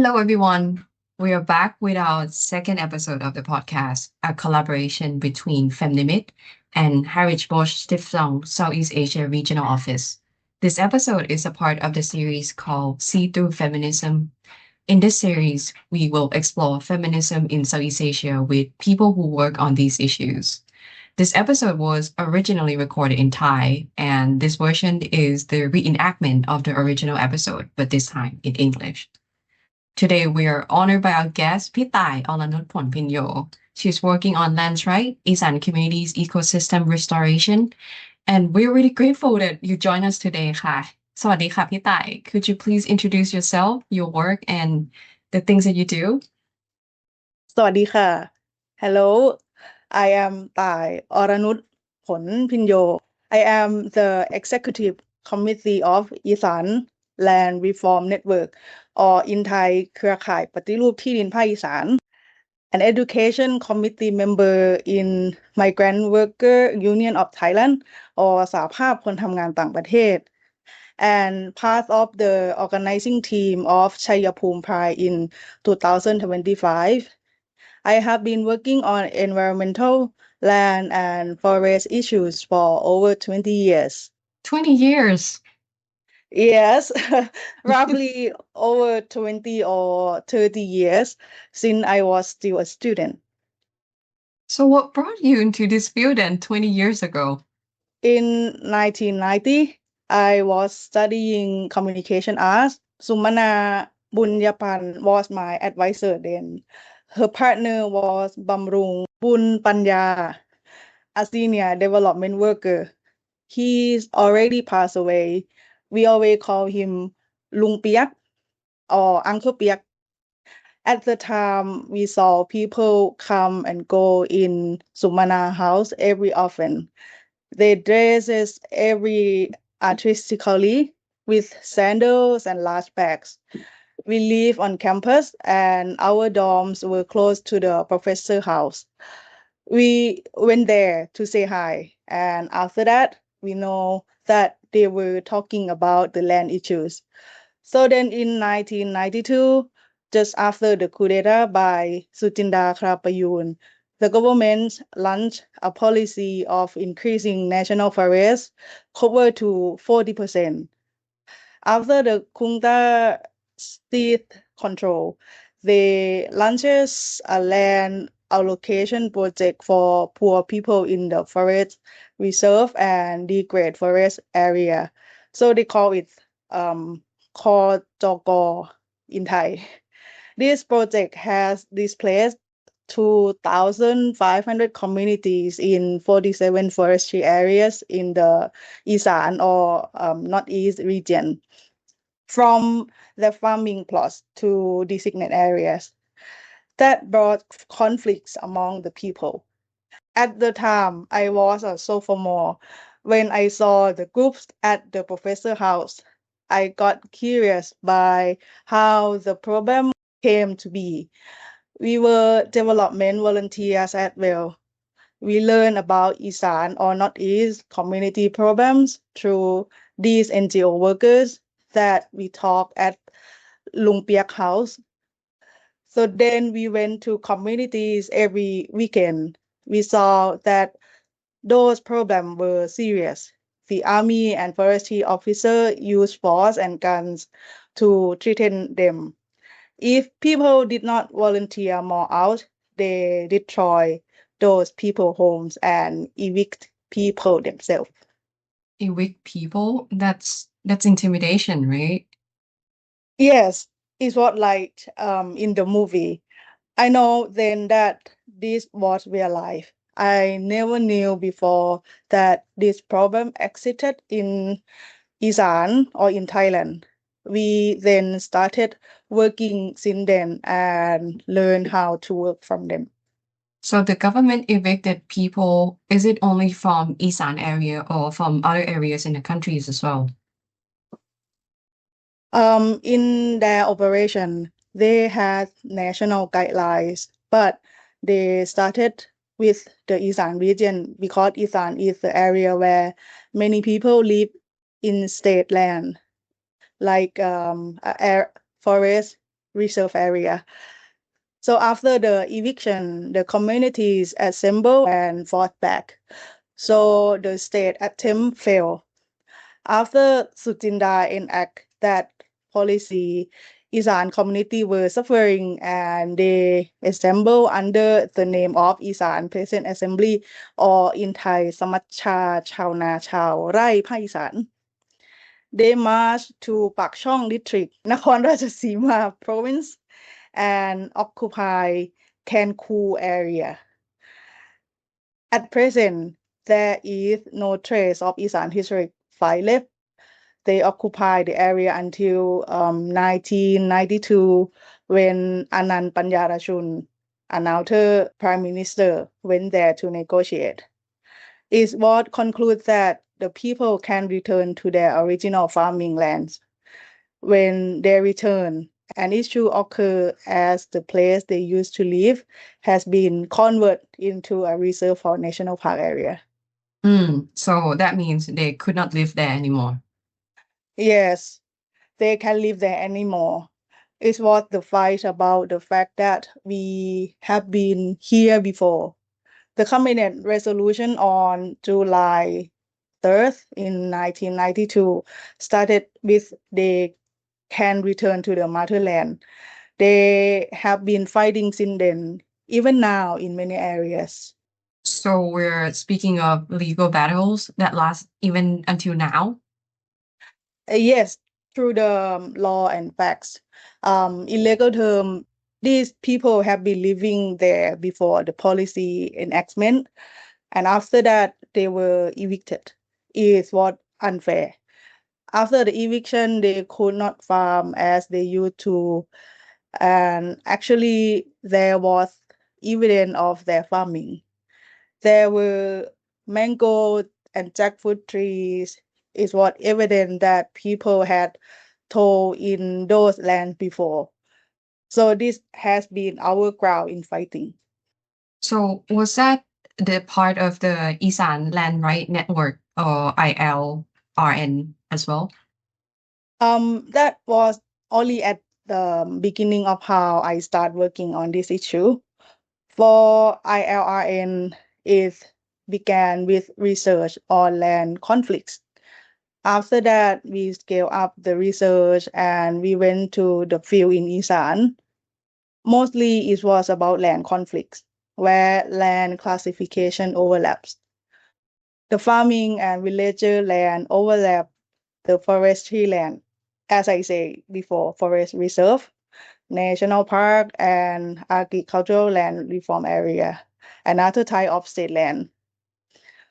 Hello, everyone. We are back with our second episode of the podcast, a collaboration between Feminist and Heinrich-Böll-Stiftung Southeast Asia Regional Office. This episode is a part of the series called SEA Through Feminism. In this series, we will explore feminism in Southeast Asia with people who work on these issues. This episode was originally recorded in Thai, and this version is the reenactment of the original episode, but this time in English. Today, we are honored by our guest, Pitai Oranuch Pholpinyo. She's working on lands right, Isaan communities ecosystem restoration, and we're really grateful that you join us today ค่ะสวัสดีค่ะพี่ต่าย Could you please introduce yourself, your work, and the things that you do? สวัสดีค่ะ Hello, I am Thai Oranuch Pholpinyo. I am the Executive Committee of Isaan Land Reform Network, or in Thai เครือข่ายปฏิรูปที่ดินภาคอีสาน an education committee member in Migrant Worker Union of Thailand, or สหภาพคนทำงานต่างประเทศ and part of the organizing team of Chayapum Pride in 2025. I have been working on environmental, land, and forest issues for over 20 years. 20 years. Yes, roughly over 20 or 30 years since I was still a student. So, what brought you into this field then 20 years ago? In 1990, I was studying communication arts. Sumana Bunyapan was my advisor then. Her partner was Bamrung Bunpanya, a senior development worker. He's already passed away. We always call him Lung Piak or Uncle Piak. At the time, we saw people come and go in Sumana house every often. They dresses every artistically with sandals and large bags. We live on campus and our dorms were close to the professor house. We went there to say hi, and after that, we know that they were talking about the land issues. So then in 1992, just after the coup d'etat by Sutinda Krapayun, the government launched a policy of increasing national forests cover to 40%. After the junta seized control, they launches a land allocation project for poor people in the forest reserve and degraded forest area. So they call it Joko in Thai. This project has displaced 2,500 communities in 47 forestry areas in the Isaan or Northeast region, from the farming plots to designated areas. That brought conflicts among the people. At the time, I was a sophomore. When I saw the groups at the professor house, I got curious by how the problem came to be. We were development volunteers as well. We learned about Isaan or Northeast community problems through these NGO workers that we talk at Lung Piak House. So then we went to communities every weekend. We saw that those problems were serious. The army and forestry officer used force and guns to threaten them. If people did not volunteer more out, they destroy those people's homes and evict people themselves. Evict people? That's intimidation, right? Yes, it's what like in the movie. I know then that this was real life. I never knew before that this problem existed in Isaan or in Thailand. We then started working since then and learned how to work from them. So the government evicted people. Is it only from Isan area or from other areas in the countries as well? In their operation, they had national guidelines, but they started with the Isaan region because Isaan is the area where many people live in state land, like forest reserve area. So after the eviction, the communities assembled and fought back. So the state attempt failed. After Sutinda enact that policy, Isaan community were suffering and they assembled under the name of Isaan Peasant Assembly or in Thai Samacha Chao Chao Rai Phai Isaan. They marched to Pak Chong district, Nakhon Ratchasima province and occupy Kanku area. At present, there is no trace of Isaan historic fight left. They occupied the area until 1992 when Anand Panjarachun, another prime minister, went there to negotiate. It was concluded that the people can return to their original farming lands. When they return, an issue occurs as the place they used to live has been converted into a reserve for national park area. So that means they could not live there anymore. Yes, they can live there anymore. It was the fight about the fact that we have been here before. The cabinet resolution on July 3rd in 1992 started with they can return to the motherland. They have been fighting since then, even now in many areas. So we're speaking of legal battles that last even until now? Yes, through the law and facts. In legal term, these people have been living there before the policy enactment, and after that, they were evicted. It was unfair. After the eviction, they could not farm as they used to, and actually, there was evidence of their farming. There were mango and jackfruit trees. It was evident that people had told in those lands before. So this has been our ground in fighting. So was that the part of the Isaan Land Right Network or ILRN as well? That was only at the beginning of how I started working on this issue. For ILRN, it began with research on land conflicts. After that, we scaled up the research and we went to the field in Isaan. Mostly it was about land conflicts, where land classification overlaps. The farming and villager land overlap the forestry land, as I say before, forest reserve, national park, and agricultural land reform area, another type of state land.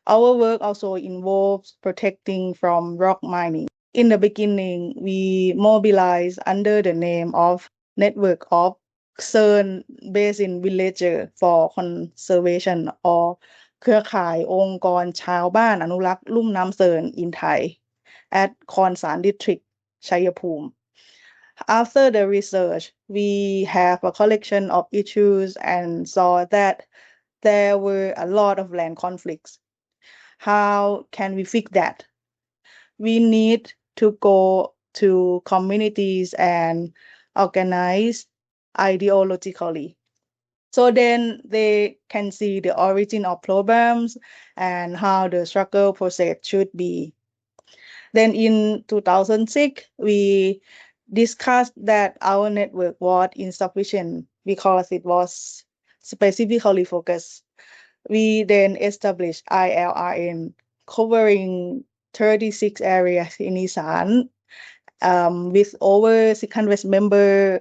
Our work also involves protecting from rock mining. In the beginning, we mobilized under the name of Network of Concerned Basin Villager for Conservation or เครือข่ายองค์กรชาวบ้านอนุรักษ์ลุ่มน้ำเซิน in Thai at Khonsar District, Chayapum. After the research, we have a collection of issues and saw that there were a lot of land conflicts. How can we fix that? We need to go to communities and organize ideologically. So then they can see the origin of problems and how the struggle process should be. Then in 2006, we discussed that our network was insufficient because it was specifically focused. We then established ILRN covering 36 areas in Isaan with over 600 members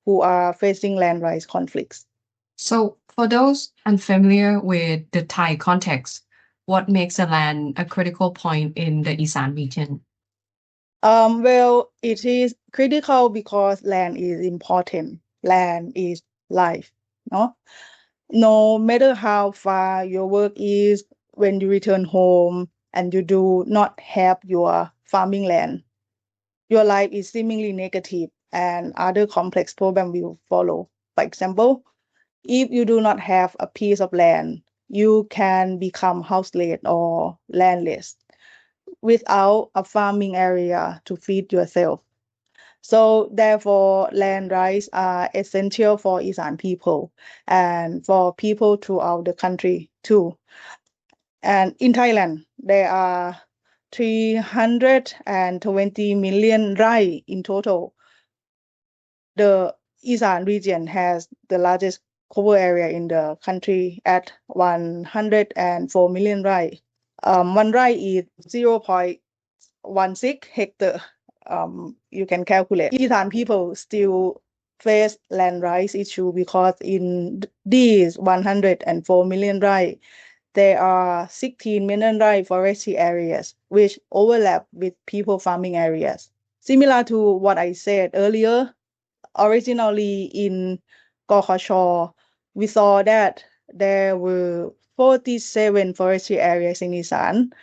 who are facing land rights conflicts. So for those unfamiliar with the Thai context, what makes a land a critical point in the Isaan region? Well, it is critical because land is important. Land is life, no? No matter how far your work is, when you return home and you do not have your farming land, your life is seemingly negative and other complex problems will follow. For example, if you do not have a piece of land, you can become houseless or landless without a farming area to feed yourself. So therefore, land rights are essential for Isaan people and for people throughout the country too. And in Thailand, there are 320 million rai in total. The Isaan region has the largest cover area in the country at 104 million rai. One rai is 0.16 hectare. You can calculate. Isaan people still face land rights issue because in these 104 million rai, there are 16 million rai forestry areas, which overlap with people farming areas. Similar to what I said earlier, originally in Kokosho, we saw that there were 47 forestry areas in Isan,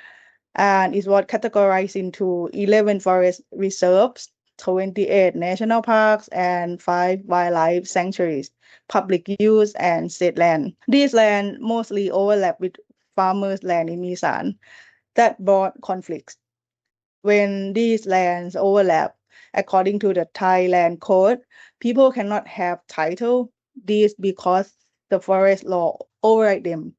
and it was categorized into 11 forest reserves, 28 national parks, and 5 wildlife sanctuaries, public use, and state land. These land mostly overlap with farmers' land in Isan that brought conflicts. When these lands overlap, according to the Thai land code, people cannot have title deeds because the forest law override them.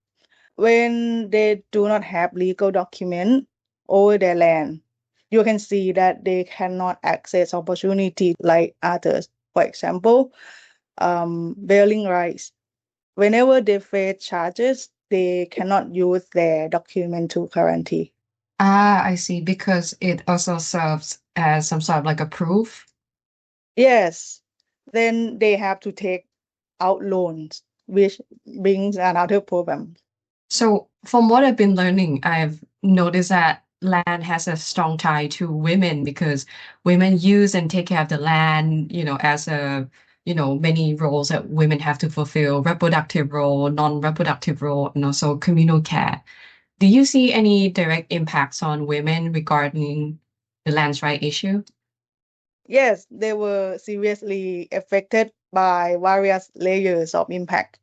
When they do not have legal document over their land, you can see that they cannot access opportunity like others. For example, bailing rights. Whenever they face charges, they cannot use their document to guarantee. Ah, I see, because it also serves as some sort of like a proof. Yes, then they have to take out loans, which brings another problem. So from what I've been learning, I've noticed that land has a strong tie to women because women use and take care of the land, as many roles that women have to fulfill, reproductive role, non-reproductive role, and also communal care. Do you see any direct impacts on women regarding the land's right issue? Yes, they were seriously affected by various layers of impact.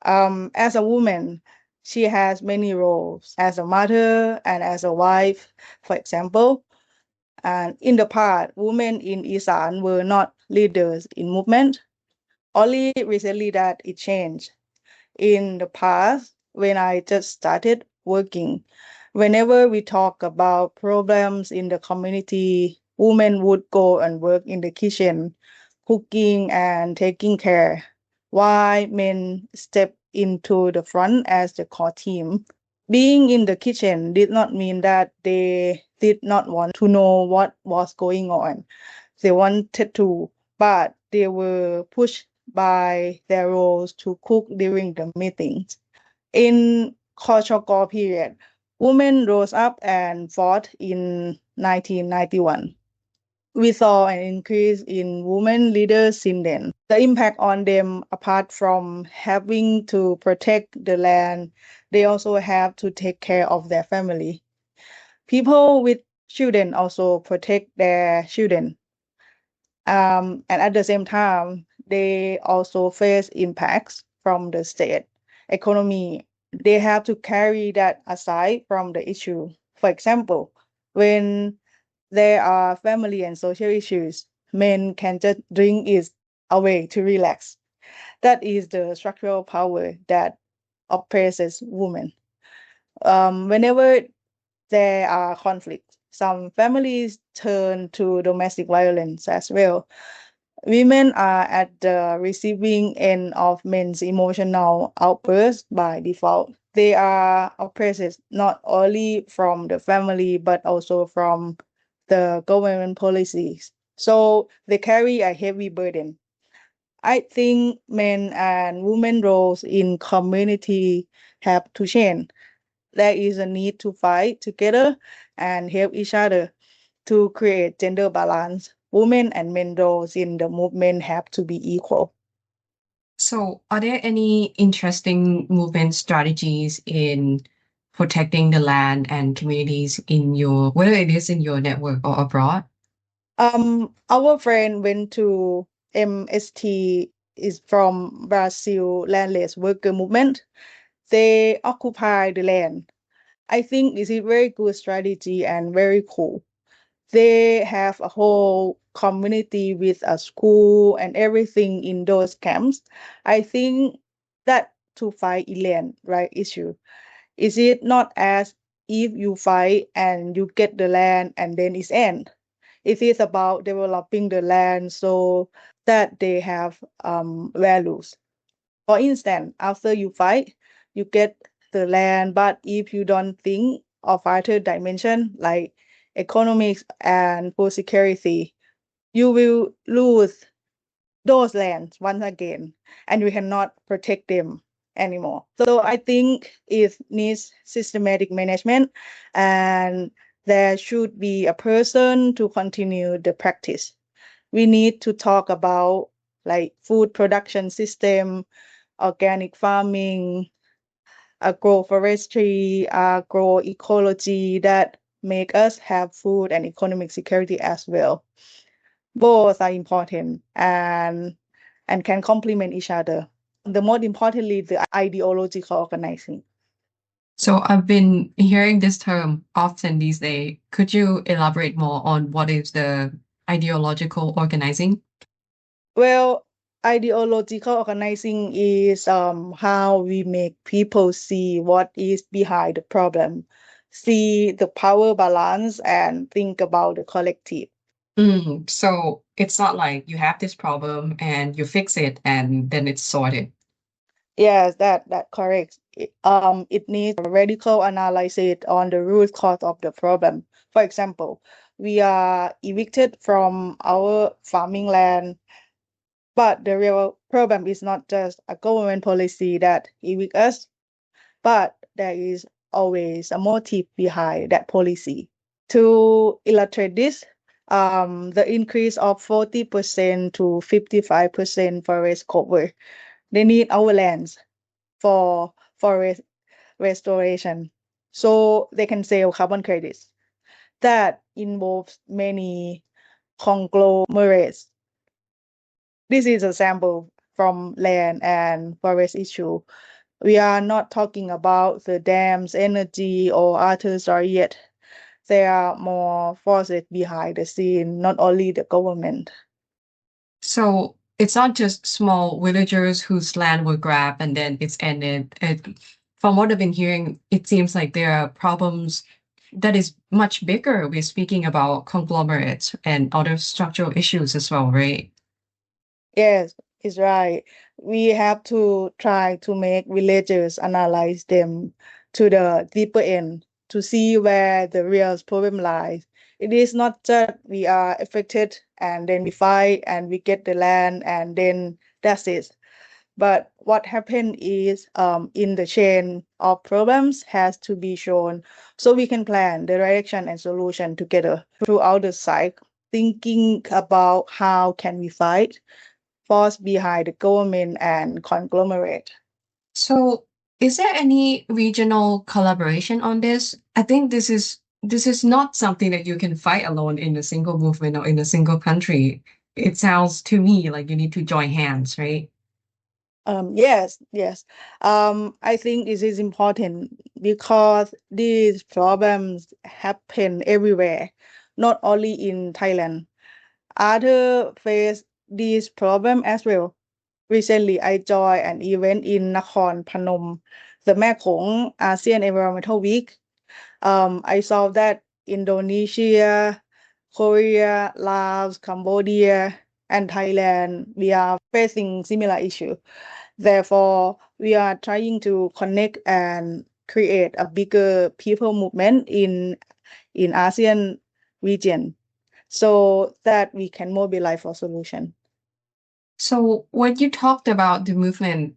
As a woman, she has many roles as a mother and as a wife, for example. And in the past, women in Isan were not leaders in movement. Only recently that it changed. In the past, when I just started working, whenever we talk about problems in the community, women would go and work in the kitchen, cooking and taking care, while men step into the front as the core team. Being in the kitchen did not mean that they did not want to know what was going on. They wanted to, but they were pushed by their roles to cook during the meetings. In Kochoko period, women rose up and fought in 1991. We saw an increase in women leaders since then. The impact on them, apart from having to protect the land, they also have to take care of their family. People with children also protect their children. And at the same time, they also face impacts from the state economy. They have to carry that aside from the issue. For example, when there are family and social issues, men can just drink it away to relax. That is the structural power that oppresses women. Whenever there are conflicts, some families turn to domestic violence as well. Women are at the receiving end of men's emotional outbursts by default. They are oppressed not only from the family but also from the government policies. So they carry a heavy burden. I think men and women roles in community have to change. There is a need to fight together and help each other to create gender balance. Women and men roles in the movement have to be equal. So, are there any interesting movement strategies in protecting the land and communities whether it is in your network or abroad? Our friend went to MST is from Brazil landless worker movement. They occupy the land. I think this is very good strategy and very cool. They have a whole community with a school and everything in those camps. I think that to fight land right issue. Is it not as if you fight and you get the land and then it's end? It is about developing the land so that they have values. For instance, after you fight, you get the land, but if you don't think of other dimension like economics and food security, you will lose those lands once again, and you cannot protect them anymore. So I think it needs systematic management, and there should be a person to continue the practice. We need to talk about like food production system, organic farming, agroforestry, agroecology that make us have food and economic security as well. Both are important and can complement each other. The most importantly, the ideological organizing. So I've been hearing this term often these days. Could you elaborate more on what is the ideological organizing? Well, ideological organizing is how we make people see what is behind the problem, see the power balance, and think about the collective. So it's not like you have this problem and you fix it and then it's sorted. Yes, that correct. It needs a radical analysis on the root cause of the problem. For example, we are evicted from our farming land, but the real problem is not just a government policy that evict us, but there is always a motive behind that policy. To illustrate this, the increase of 40% to 55% forest cover, they need our lands for forest restoration so they can sell carbon credits. That involves many conglomerates. This is a sample from land and forest issue. We are not talking about the dams, energy, or other story yet. There are more forces behind the scene, not only the government. So it's not just small villagers whose land were grabbed and then it's ended. From what I've been hearing, it seems like there are problems that is much bigger. We're speaking about conglomerates and other structural issues as well, right? Yes, it's right. We have to try to make villagers analyze them to the deeper end to see where the real problem lies. It is not just we are affected and then we fight and we get the land and then that's it. But what happened is in the chain of problems has to be shown so we can plan the direction and solution together throughout the cycle, thinking about how can we fight force behind the government and conglomerate. So is there any regional collaboration on this? I think this is not something that you can fight alone in a single movement or in a single country. It sounds to me like you need to join hands, right? Yes. I think this is important because these problems happen everywhere, not only in Thailand. Other face this problem as well. Recently, I joined an event in Nakhon Phanom, the Mekong ASEAN Environmental Week. I saw that Indonesia, Korea, Laos, Cambodia, and Thailand, we are facing similar issue. Therefore, we are trying to connect and create a bigger people movement in ASEAN region so that we can mobilize for solution. So when you talked about the movement,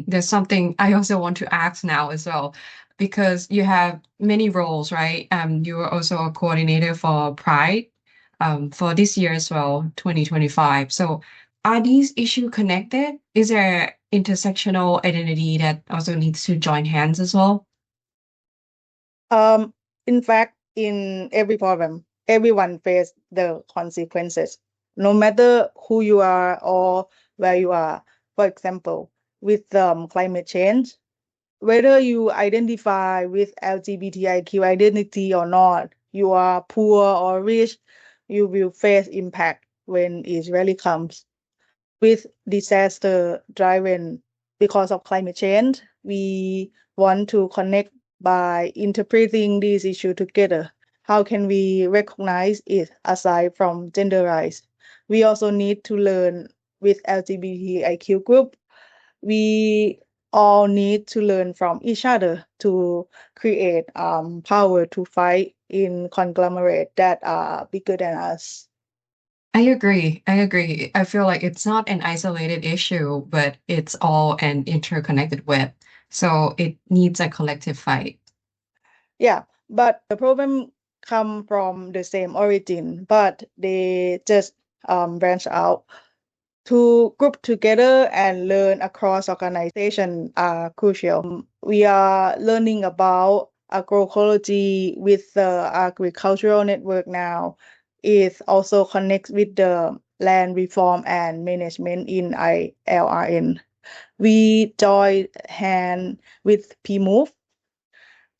there's something I also want to ask now as well, because you have many roles, right? You were also a coordinator for Pride, for this year as well, 2025. So are these issues connected? Is there intersectional identity that also needs to join hands as well? In fact, in every problem, everyone face the consequences, no matter who you are or where you are. For example, with climate change, whether you identify with LGBTIQ identity or not, you are poor or rich, you will face impact when it really comes. With disaster driven because of climate change, we want to connect by interpreting these issues together. How can we recognize it aside from genderize? We also need to learn with LGBTIQ group. We all need to learn from each other to create power to fight in conglomerate that are bigger than us. I agree. I agree. I feel like it's not an isolated issue, but it's all an interconnected web. So it needs a collective fight. Yeah, but the problem come from the same origin, but they just branch out. To group together and learn across organization are crucial. We are learning about agroecology with the agricultural network now. It also connects with the land reform and management in ILRN. We join hand with PMove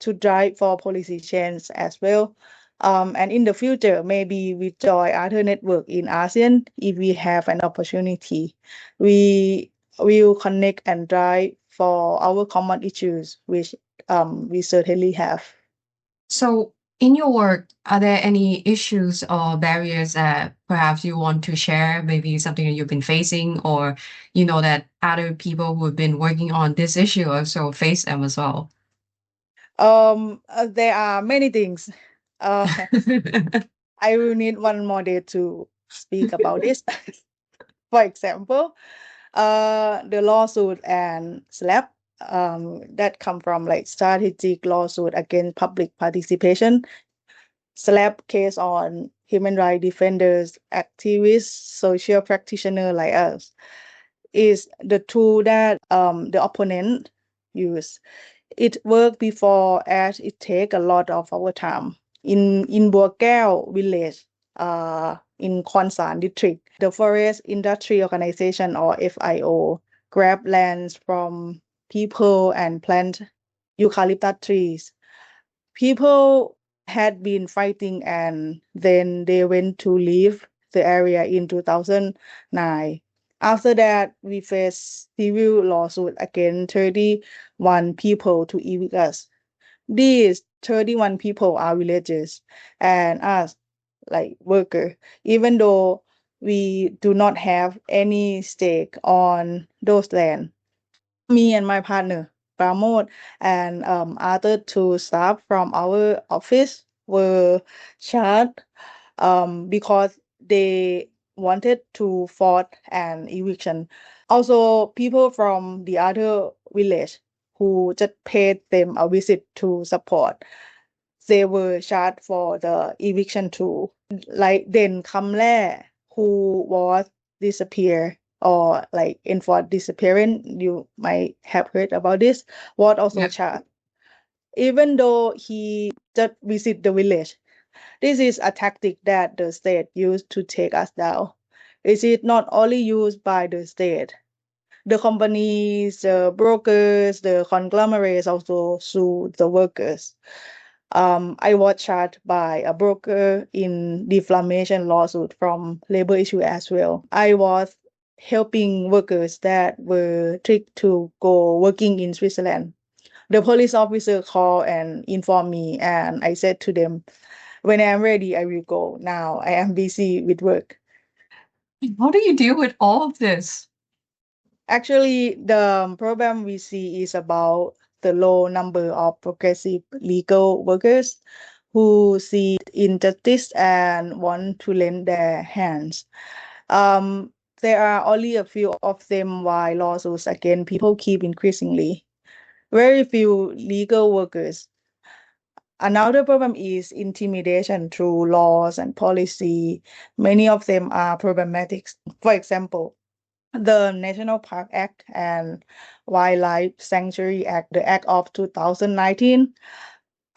to drive for policy change as well. And in the future, maybe we join other network in ASEAN if we have an opportunity. We will connect and drive for our common issues, which we certainly have. So in your work, are there any issues or barriers that perhaps you want to share? Maybe something that you've been facing, or you know that other people who've been working on this issue also face them as well. There are many things. Uh, I will need one more day to speak about this. For example, the lawsuit and SLAP that come from like strategic lawsuit against public participation, SLAP case on human rights defenders, activists, social practitioners like us, is the tool that the opponent use. It worked before as it take a lot of our time. In Buakeo village, in Khon district, the Forest Industry Organization or FIO grab lands from people and plant eucalyptus trees. People had been fighting and then they went to leave the area in 2009. After that, we faced civil lawsuit against 31 people to evict us. These 31 people are villagers and us like worker, even though we do not have any stake on those land. Me and my partner, Pramod, and other two staff from our office were charged because they wanted to force an eviction. Also, people from the other village who just paid them a visit to support, they were charged for the eviction too. Like then Kamle, who was disappeared or like enforced disappearance, you might have heard about this, was also Yep. charged. Even though he just visit the village, this is a tactic that the state used to take us down. It is not only used by the state. The companies, the brokers, the conglomerates also sue the workers. I was charged by a broker in defamation lawsuit from labor issue as well. I was helping workers that were tricked to go working in Switzerland. The police officer called and informed me, and I said to them, when I am ready, I will go. Now I am busy with work. How do you deal with all of this? Actually, the problem we see is about the low number of progressive legal workers who see injustice and want to lend their hands. Um, there are only a few of them while lawsuits against people keep increasingly. Very few legal workers. Another problem is intimidation through laws and policy. Many of them are problematic. For example, the National Park Act and Wildlife Sanctuary Act, the Act of 2019.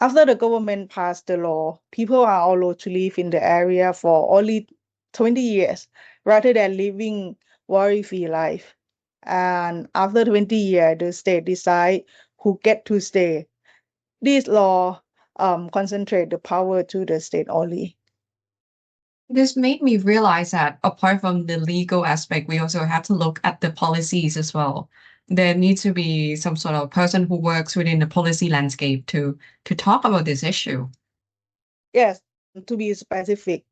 After the government passed the law, people are allowed to live in the area for only 20 years rather than living worry-free life. And after 20 years, the state decide who get to stay. This law concentrate the power to the state only. This made me realize that apart from the legal aspect, we also have to look at the policies as well. There needs to be some sort of person who works within the policy landscape to talk about this issue. Yes, to be specific,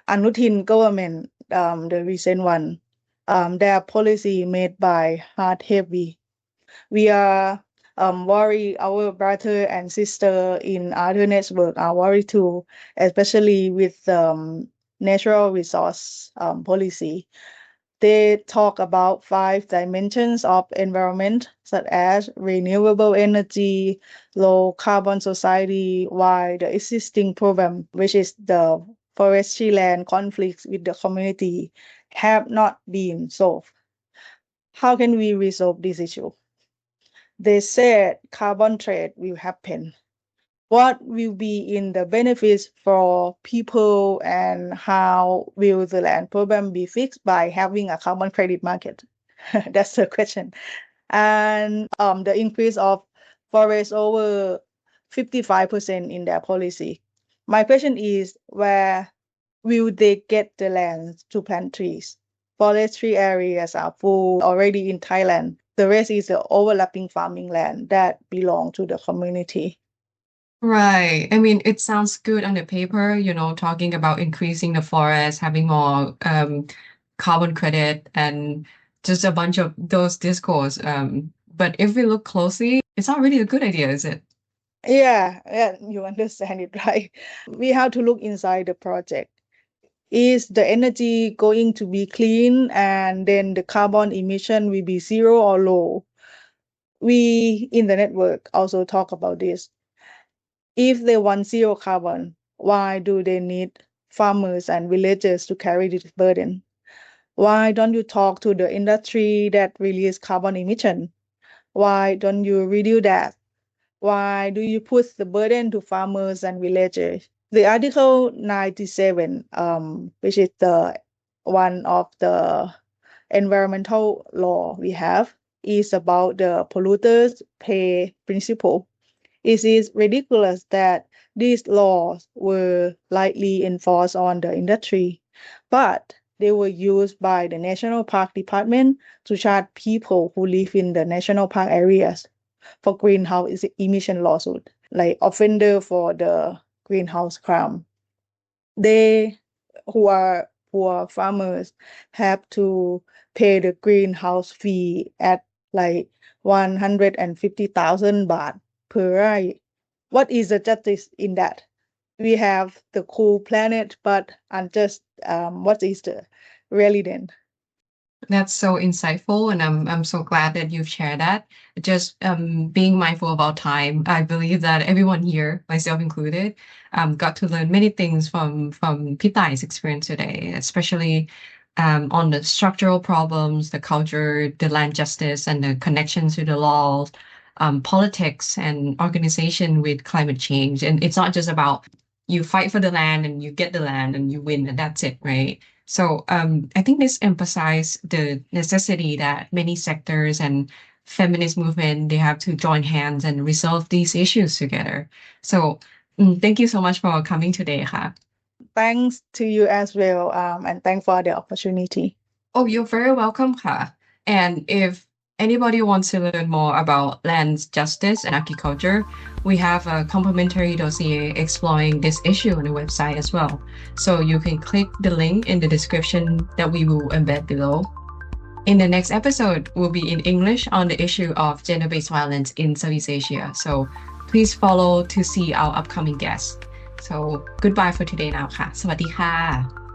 Anutin government, the recent one, their policy made by hard heavy. We are worried, our brother and sister in other network are worried too, especially with natural resource policy. They talk about 5 dimensions of environment, such as renewable energy, low carbon society, while the existing problem, which is the forestry land conflicts with the community, have not been solved. How can we resolve this issue? They said carbon trade will happen. What will be in the benefits for people and how will the land problem be fixed by having a carbon credit market? That's the question. And the increase of forest over 55% in their policy. My question is, where will they get the land to plant trees? Forestry areas are full already in Thailand. The rest is the overlapping farming land that belong to the community. Right. I mean, it sounds good on the paper, talking about increasing the forest, having more carbon credit, and just a bunch of those discourse. But if we look closely, it's not really a good idea, is it? Yeah, you understand it, right? We have to look inside the project. Is the energy going to be clean and then the carbon emission will be zero or low? We in the network also talk about this. If they want zero carbon, why do they need farmers and villagers to carry this burden? Why don't you talk to the industry that release carbon emission? Why don't you reduce that? Why do you put the burden to farmers and villagers? The Article 97, which is the one of the environmental law we have, is about the polluters pay principle. It is ridiculous that these laws were lightly enforced on the industry, but they were used by the National Park Department to charge people who live in the national park areas for greenhouse emission lawsuit, like offender for the greenhouse crime. They who are poor farmers have to pay the greenhouse fee at like 150,000 baht per rai. What is the justice in that? We have the cool planet, but unjust. What is the really then? That's so insightful, and I'm so glad that you've shared that. Just being mindful about time, I believe that everyone here, myself included, got to learn many things from Pitai's experience today, especially on the structural problems, the culture, the land justice, and the connections to the laws, politics, and organization with climate change. And it's not just about you fight for the land and you get the land and you win and that's it, right? So I think this emphasized the necessity that many sectors and feminist movement they have to join hands and resolve these issues together. So thank you so much for coming today,ค่ะ. Thanks to you as well, and thanks for the opportunity. Oh, you're very welcome,ค่ะ. And if anybody wants to learn more about land justice and agriculture, we have a complimentary dossier exploring this issue on the website as well. So you can click the link in the description that we will embed below. In the next episode, we'll be in English on the issue of gender-based violence in Southeast Asia. So please follow to see our upcoming guests. So goodbye for today now ค่ะ สวัสดีค่ะ